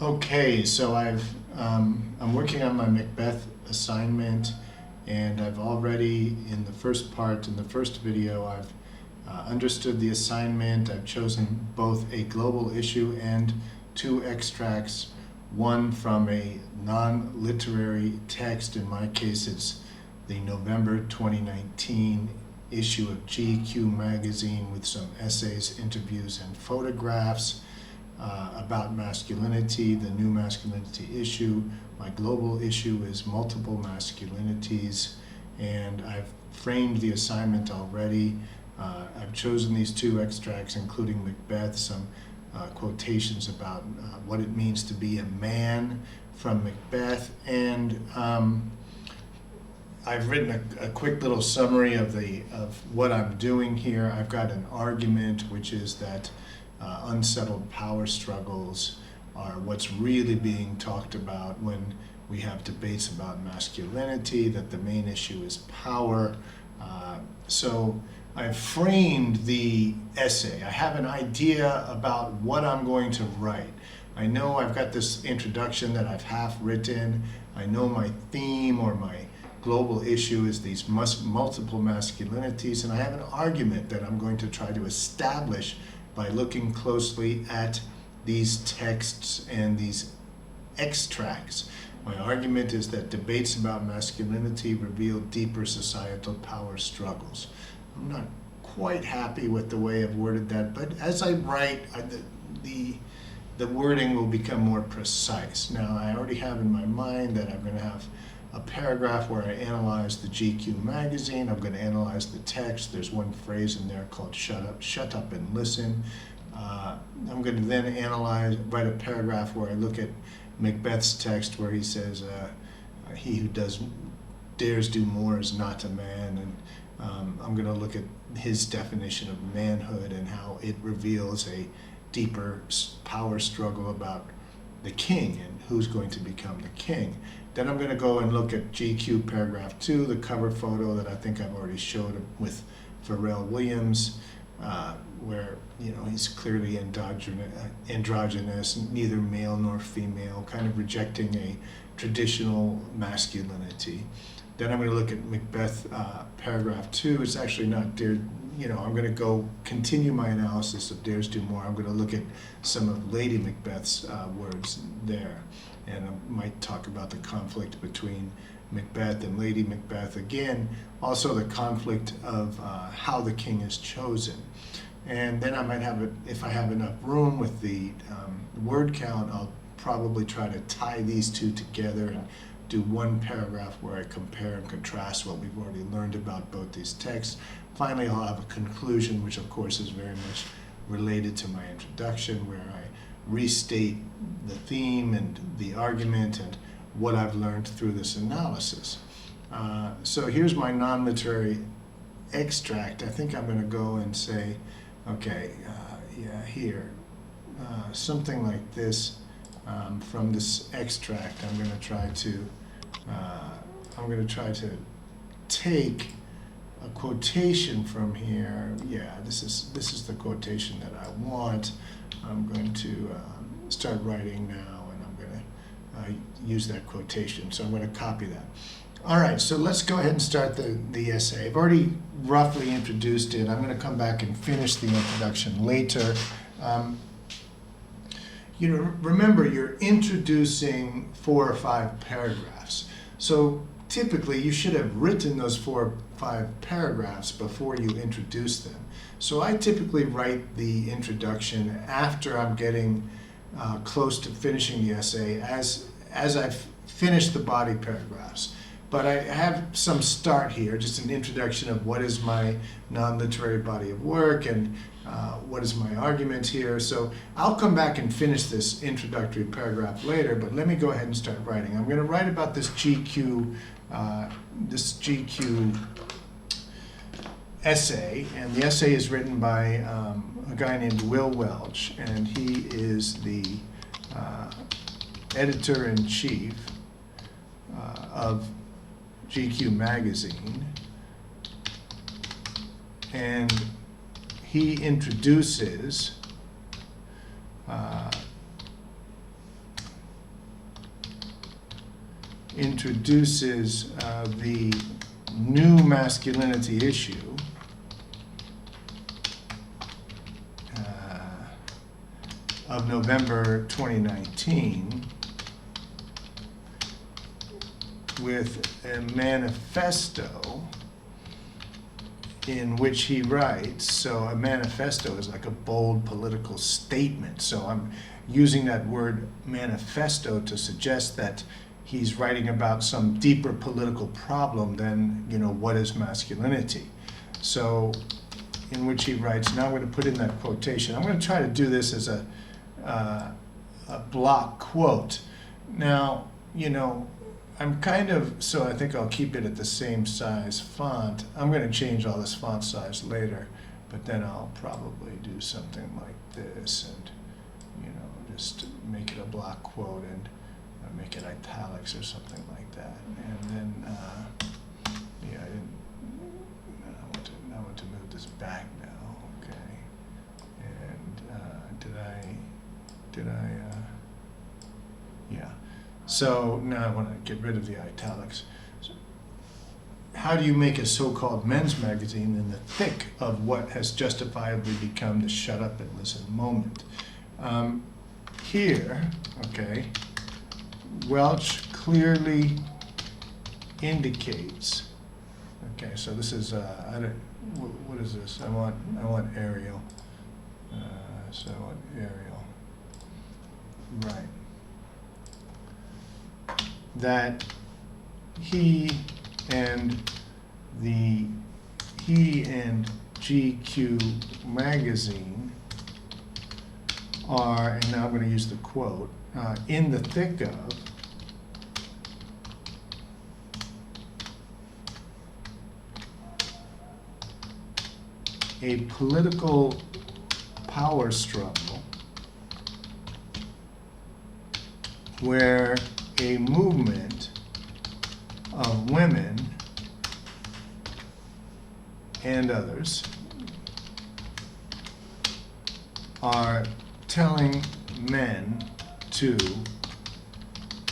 Okay, so I'm working on my Macbeth assignment, and I've already, in the first part, in the first video, I've understood the assignment. I've chosen both a global issue and two extracts, one from a non-literary text. In my case, it's the November 2019 issue of GQ magazine with some essays, interviews, and photographs about masculinity, the new masculinity issue. My global issue is multiple masculinities, and I've framed the assignment already. I've chosen these two extracts, including Macbeth, some quotations about what it means to be a man from Macbeth, and I've written a quick little summary of what I'm doing here. I've got an argument, which is that unsettled power struggles are what's really being talked about when we have debates about masculinity, that the main issue is power. So I've framed the essay. I have an idea about what I'm going to write. I know I've got this introduction that I've half written. I know my theme or my global issue is these multiple masculinities, and I have an argument that I'm going to try to establish by looking closely at these texts and these extracts. My argument is that debates about masculinity reveal deeper societal power struggles. I'm not quite happy with the way I've worded that, but as I write, the wording will become more precise. Now, I already have in my mind that I'm going to have a paragraph where I analyze the GQ magazine. I'm going to analyze the text. There's one phrase in there called shut up and listen. I'm going to then write a paragraph where I look at Macbeth's text where he says, he who dares do more is not a man. And I'm going to look at his definition of manhood and how it reveals a deeper power struggle about the king and who's going to become the king. Then I'm going to go and look at GQ paragraph 2, the cover photo that I think I've already showed with Pharrell Williams, where he's clearly androgynous, neither male nor female, kind of rejecting a traditional masculinity. Then I'm going to look at Macbeth paragraph 2. It's actually not I'm going to continue my analysis of Dares Do More. I'm going to look at some of Lady Macbeth's words there. And I might talk about the conflict between Macbeth and Lady Macbeth. Again, also the conflict of how the king is chosen. And then I might have, if I have enough room with the word count, I'll probably try to tie these two together and do one paragraph where I compare and contrast what we've already learned about both these texts. Finally, I'll have a conclusion, which of course is very much related to my introduction, where I restate the theme and the argument and what I've learned through this analysis. So here's my non-literary extract. I think I'm going to go and say, okay, here, something like this from this extract. I'm going to try to take a quotation from here. Yeah, this is the quotation that I want. I'm going to start writing now, and I'm going to use that quotation. So I'm going to copy that. All right, so let's go ahead and start the essay. I've already roughly introduced it. I'm going to come back and finish the introduction later. Remember, you're introducing 4 or 5 paragraphs. So typically, you should have written those 4 or 5 paragraphs before you introduce them. So I typically write the introduction after I'm getting close to finishing the essay, as I've finished the body paragraphs. But I have some start here, just an introduction of what is my non-literary body of work and what is my argument here. So I'll come back and finish this introductory paragraph later, but let me go ahead and start writing. I'm going to write about this GQ essay, and the essay is written by a guy named Will Welch, and he is the editor-in-chief of GQ magazine, and he introduces introduces the new masculinity issue, of November 2019 with a manifesto in which he writes, so a manifesto is like a bold political statement. So I'm using that word manifesto to suggest that he's writing about some deeper political problem than, what is masculinity. So in which he writes, now I'm going to put in that quotation. I'm going to try to do this as a block quote. Now, I'm so I think I'll keep it at the same size font. I'm going to change all this font size later, but then I'll probably do something like this and, just make it a block quote and make it italics or something like that. And then, I want to move this back now, okay. And did I, yeah. So now I want to get rid of the italics. So how do you make a so-called men's magazine in the thick of what has justifiably become the shut up and listen moment? Here, okay, Welch clearly indicates, okay, so this is, what is this? I want Arial. So I want Arial. Right. That he and GQ magazine are, and now I'm going to use the quote, in the thick of a political power struggle where a movement of women and others are telling men to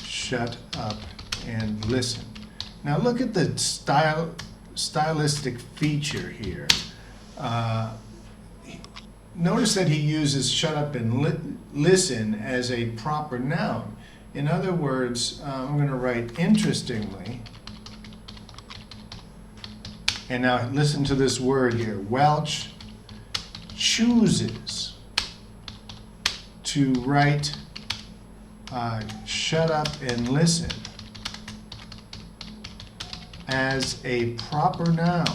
shut up and listen. Now look at the stylistic feature here. Notice that he uses shut up and listen as a proper noun. In other words, I'm going to write interestingly, and now listen to this word here. Welch chooses to write shut up and listen as a proper noun,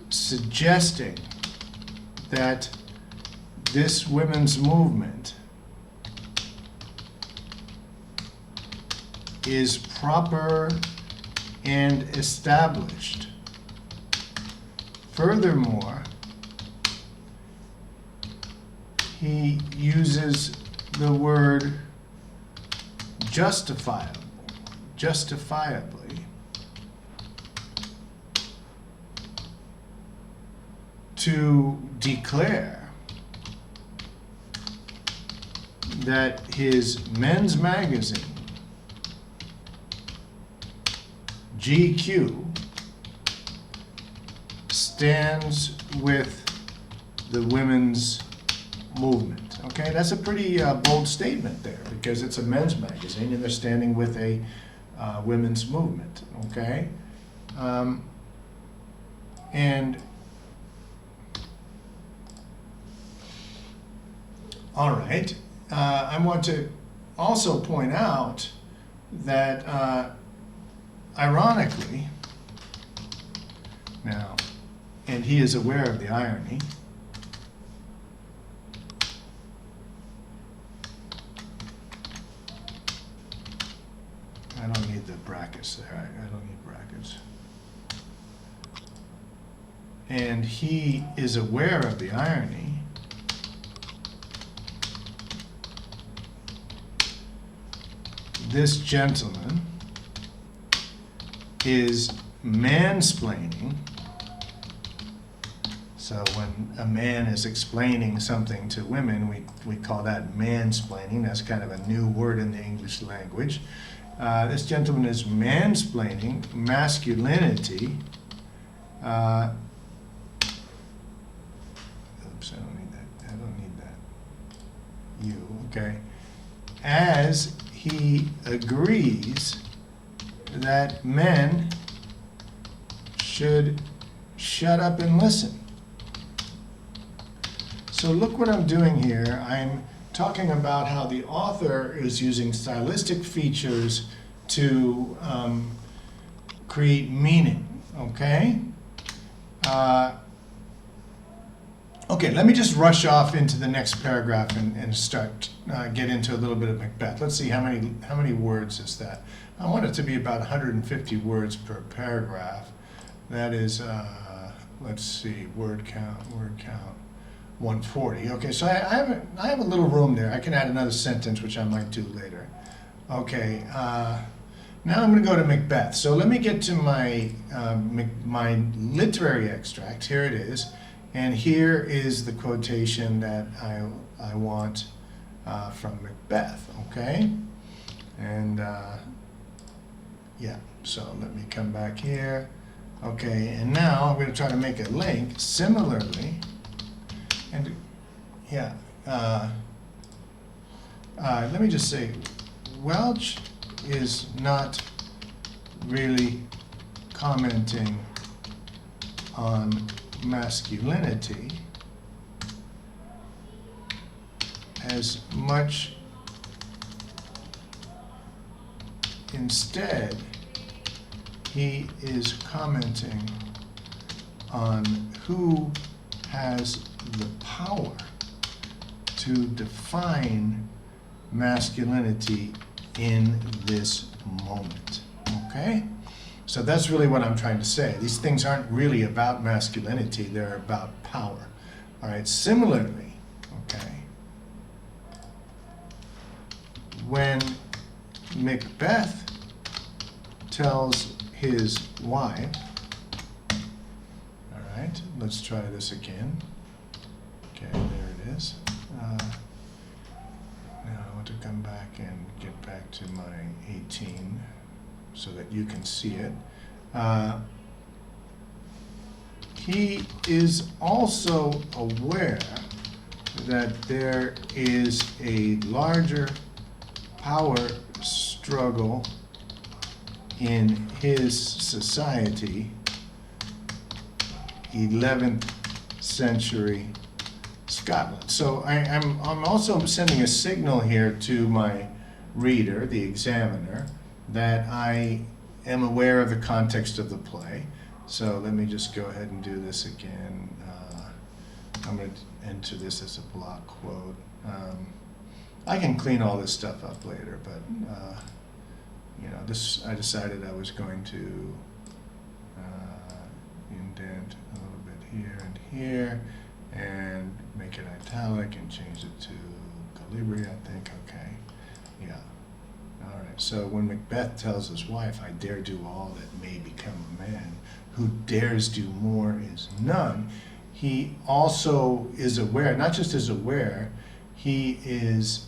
suggesting that this women's movement is proper and established. Furthermore, he uses the word justifiably to declare that his men's magazine, GQ, stands with the women's movement. Okay, that's a pretty bold statement there, because it's a men's magazine and they're standing with a women's movement. Okay, and all right, I want to also point out that ironically, now, and he is aware of the irony, I don't need the brackets there, I don't need brackets. And he is aware of the irony. This gentleman is mansplaining So when a man is explaining something to women, we call that mansplaining. That's kind of a new word in the English language. This gentleman is mansplaining masculinity. Oops, I don't need that. I don't need that. You, okay. As he agrees that men should shut up and listen. So look what I'm doing here. I'm talking about how the author is using stylistic features to create meaning, okay? Okay, let me just rush off into the next paragraph and start get into a little bit of Macbeth. Let's see how many words is that. I want it to be about 150 words per paragraph. That is, let's see, word count, 140. Okay, so I have a little room there. I can add another sentence, which I might do later. Okay, now I'm going to go to Macbeth. So let me get to my my literary extract. Here it is. And here is the quotation that I want from Macbeth, okay? And yeah, so let me come back here. Okay, and now I'm going to try to make a link similarly. And yeah, let me just say, Welch is not really commenting on masculinity as much. Instead, he is commenting on who has the power to define masculinity in this moment. Okay? So that's really what I'm trying to say. These things aren't really about masculinity, they're about power. All right, similarly, okay, when Macbeth tells his wife, all right, let's try this again. Okay, there it is. Now I want to come back and get back to my 18 so that you can see it. He is also aware that there is a larger power struggle in his society, 11th century Scotland. So I'm also sending a signal here to my reader, the examiner, that I am aware of the context of the play. So let me just go ahead and do this again. I'm going to enter this as a block quote. I can clean all this stuff up later, but you know, this I decided I was going to indent a little bit here and here, and make it italic and change it to Calibri, I think. Okay, yeah. All right. So when Macbeth tells his wife, "I dare do all that may become a man, who dares do more is none," he also is aware. Not just is aware, he is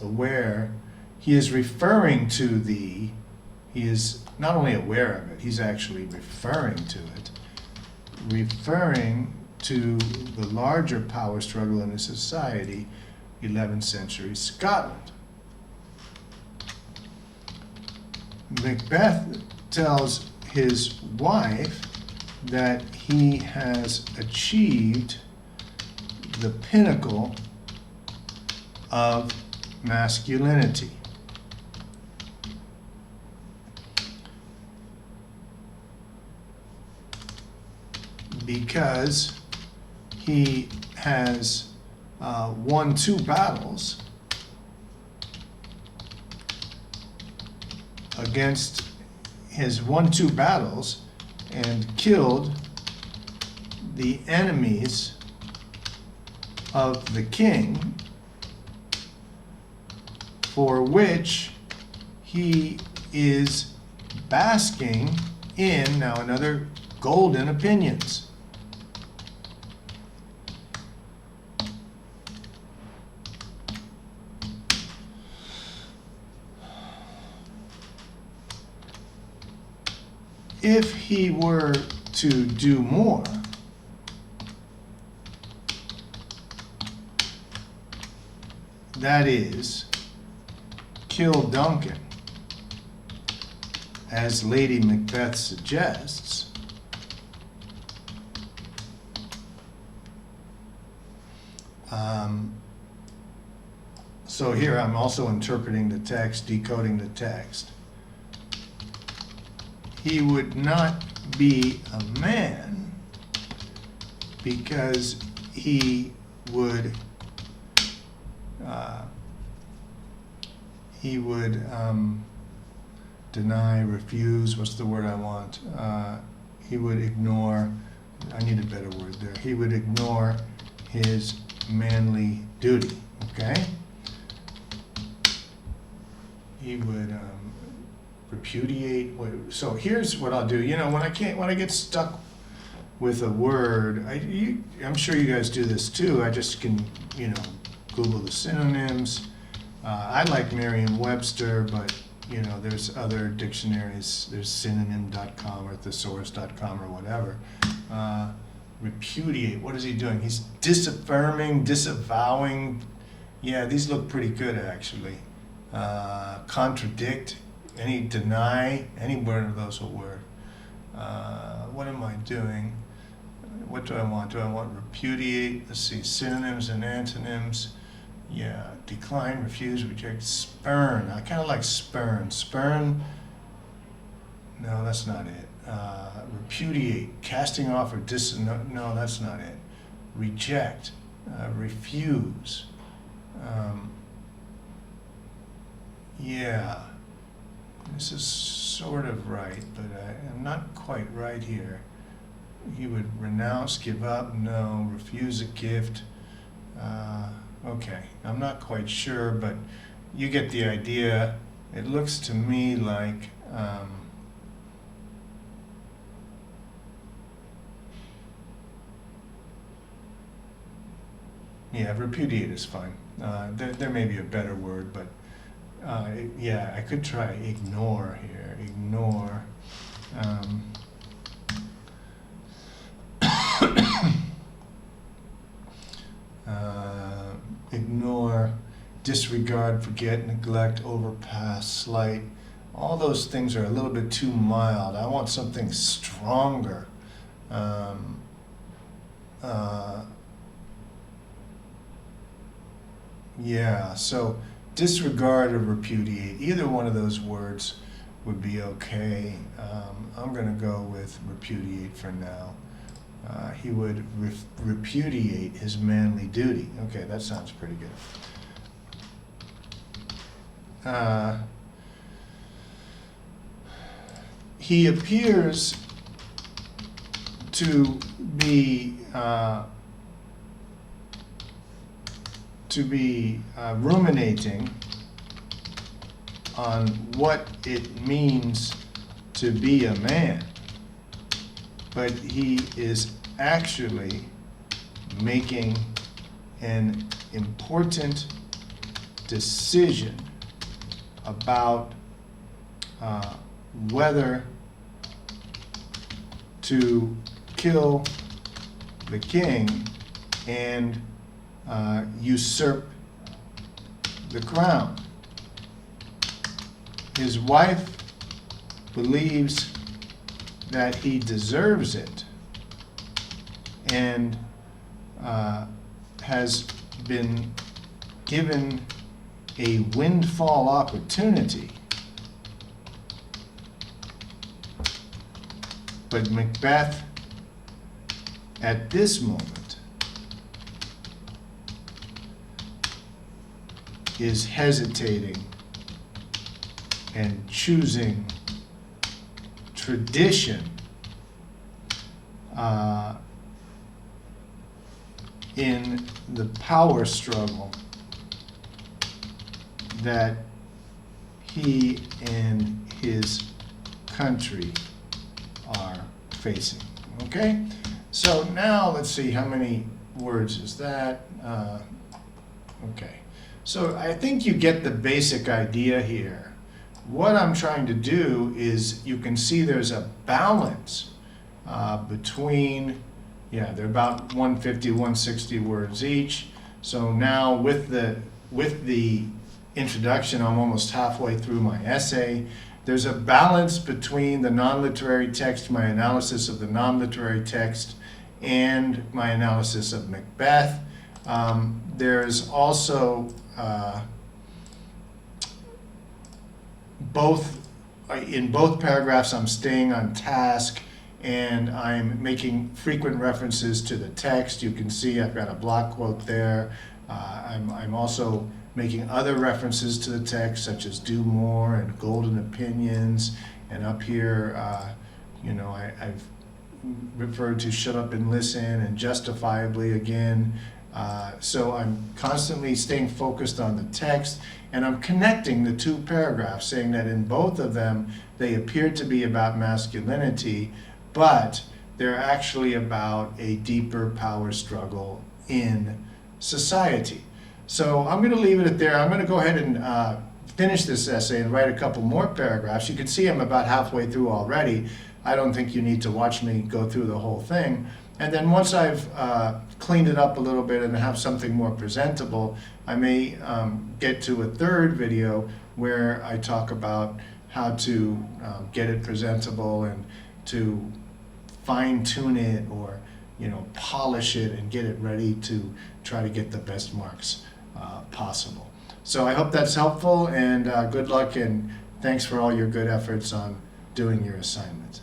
aware. He is referring to he is not only aware of it, he's actually referring to it, referring to the larger power struggle in his society, 11th century Scotland. Macbeth tells his wife that he has achieved the pinnacle of masculinity. Because he has won 2 battles and killed the enemies of the king, for which he is basking in, now another golden opinions. if he were to do more, that is, kill Duncan, as Lady Macbeth suggests, so here I'm also interpreting the text, decoding the text. He would not be a man because he would deny, refuse, what's the word I want? He would ignore, I need a better word there. He would ignore his manly duty, okay? He would repudiate. So here's what I'll do. You know, when I get stuck with a word, I'm sure you guys do this too. I just can, you know, Google the synonyms. I like Merriam-Webster, but you know, there's other dictionaries. There's synonym.com or thesaurus.com or whatever. Repudiate. What is he doing? He's disaffirming, disavowing. Yeah, these look pretty good actually. Contradict, deny, any word of those will work. What am I doing? What do I want? Do I want repudiate? Let's see, synonyms and antonyms. Yeah, decline, refuse, reject, spurn. I kind of like spurn. Spurn, no, that's not it. Repudiate, casting off or no, that's not it. Reject, refuse. Yeah, this is sort of right, but I'm not quite right here. He would renounce, give up, no, refuse a gift. Okay, I'm not quite sure, but you get the idea. It looks to me like yeah, repudiate is fine. There may be a better word, but yeah, I could try ignore here. Ignore. Ignore, disregard, forget, neglect, overpass, slight. All those things are a little bit too mild. I want something stronger. Yeah, so disregard or repudiate, either one of those words would be okay. I'm going to go with repudiate for now. He would repudiate his manly duty. Okay, that sounds pretty good. He appears to be ruminating on what it means to be a man, but he is actually making an important decision about whether to kill the king and usurp the crown. His wife believes that he deserves it and has been given a windfall opportunity. But Macbeth, at this moment, is hesitating and choosing tradition in the power struggle that he and his country are facing. Okay? So now let's see, how many words is that? Okay. So I think you get the basic idea here what I'm trying to do is, you can see there's a balance between, yeah, they're about 150, 160 words each. So now with the introduction, I'm almost halfway through my essay. There's a balance between the non-literary text, my analysis of the non-literary text, and my analysis of Macbeth. There's also in both paragraphs, I'm staying on task and I'm making frequent references to the text. You can see I've got a block quote there. I'm also making other references to the text, such as do more and golden opinions. And up here, I've referred to shut up and listen and justifiably again. So I'm constantly staying focused on the text, and I'm connecting the two paragraphs, saying that in both of them, they appear to be about masculinity, but they're actually about a deeper power struggle in society. So I'm going to leave it at there. I'm going to go ahead and finish this essay and write a couple more paragraphs. You can see I'm about halfway through already. I don't think you need to watch me go through the whole thing. And then once I've cleaned it up a little bit and have something more presentable, I may get to a third video where I talk about how to get it presentable and to fine tune it, or polish it and get it ready to try to get the best marks possible. So I hope that's helpful, and good luck, and thanks for all your good efforts on doing your assignment.